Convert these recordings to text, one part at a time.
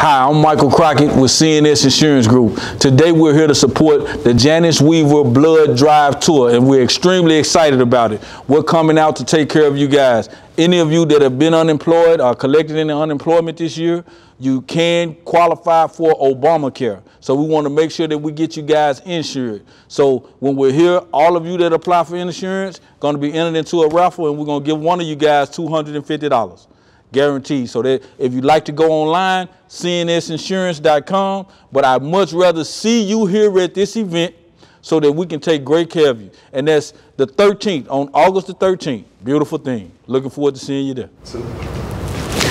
Hi, I'm Michael Crockett with CNS Insurance Group. Today we're here to support the Janice Weaver Blood Drive Tour, and we're extremely excited about it. We're coming out to take care of you guys. Any of you that have been unemployed or collected any unemployment this year, you can qualify for Obamacare. So we want to make sure that we get you guys insured. So when we're here, all of you that apply for insurance going to be entered into a raffle, and we're going to give one of you guys $250. Guaranteed. So that if you'd like to go online, cnsinsurance.com, but I'd much rather see you here at this event so that we can take great care of you. And that's the 13th, on August the 13th. Beautiful thing. Looking forward to seeing you there.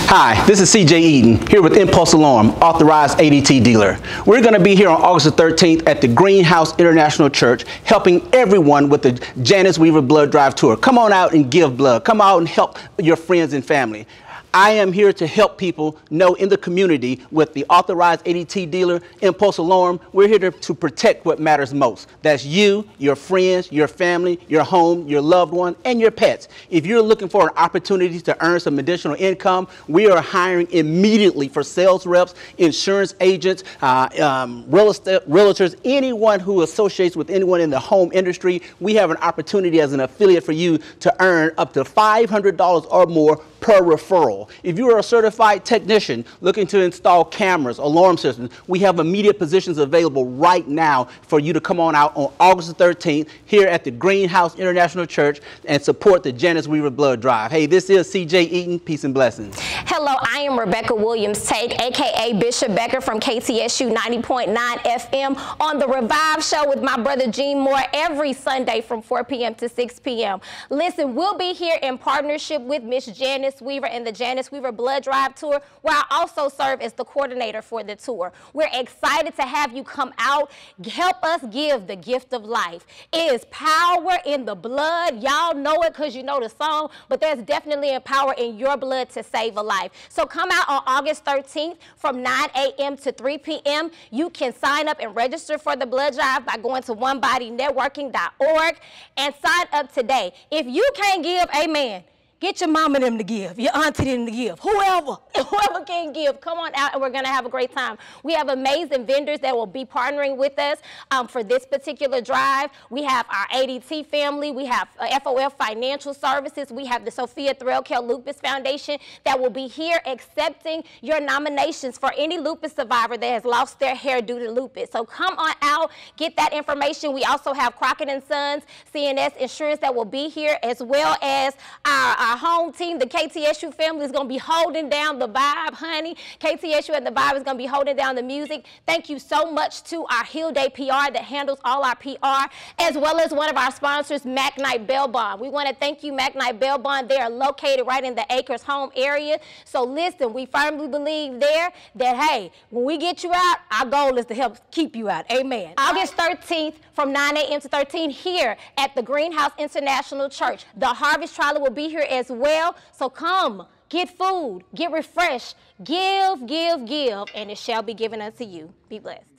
Hi, this is CJ Eaton, here with Impulse Alarm, authorized ADT dealer. We're going to be here on August the 13th at the Greenhouse International Church, helping everyone with the Janice Weaver Blood Drive Tour. Come on out and give blood. Come out and help your friends and family. I am here to help people know in the community with the authorized ADT dealer, Impulse Alarm. We're here to protect what matters most. That's you, your friends, your family, your home, your loved one, and your pets. If you're looking for an opportunity to earn some additional income, we are hiring immediately for sales reps, insurance agents, real estate realtors, anyone who associates with anyone in the home industry. We have an opportunity as an affiliate for you to earn up to $500 or more per referral. If you are a certified technician looking to install cameras, alarm systems, we have immediate positions available right now for you to come on out on August the 13th here at the Greenhouse International Church and support the Janice Weaver Blood Drive. Hey, this is CJ Eaton. Peace and blessings. Hello, I am Rebecca Williams-Tate, aka Bishop Becker from KTSU 90.9 FM on the Revive Show with my brother Gene Moore every Sunday from 4 p.m. to 6 p.m. Listen, we'll be here in partnership with Miss Janice Weaver and the Janice Weaver Blood Drive Tour, where I also serve as the coordinator for the tour. We're excited to have you come out, help us give the gift of life. It is power in the blood. Y'all know it because you know the song, but there's definitely a power in your blood to save a life. So come out on August 13th from 9 a.m. to 3 p.m. You can sign up and register for the blood drive by going to onebodynetworking.org and sign up today. If you can't give, amen, get your mama them to give, your auntie them to give, whoever can give. Come on out and we're going to have a great time. We have amazing vendors that will be partnering with us for this particular drive. We have our ADT family. We have FOF Financial Services. We have the Sophia Threlkel Lupus Foundation that will be here accepting your nominations for any lupus survivor that has lost their hair due to lupus. So come on out, get that information. We also have Crockett & Sons, CNS Insurance that will be here, as well as our home team. The KTSU family is going to be holding down the vibe, honey. KTSU and the vibe is going to be holding down the music. Thank you so much to our Hill Day PR that handles all our PR, as well as one of our sponsors, McKnight Bail Bond. We want to thank you, McKnight Bail Bond. They are located right in the Acres home area. So listen, we firmly believe there that, hey, when we get you out, our goal is to help keep you out. Amen. August 13th from 9 a.m. to 13 here at the Greenhouse International Church. The Harvest Trolley will be here as well. So come, get food, get refreshed, give, and it shall be given unto you. Be blessed.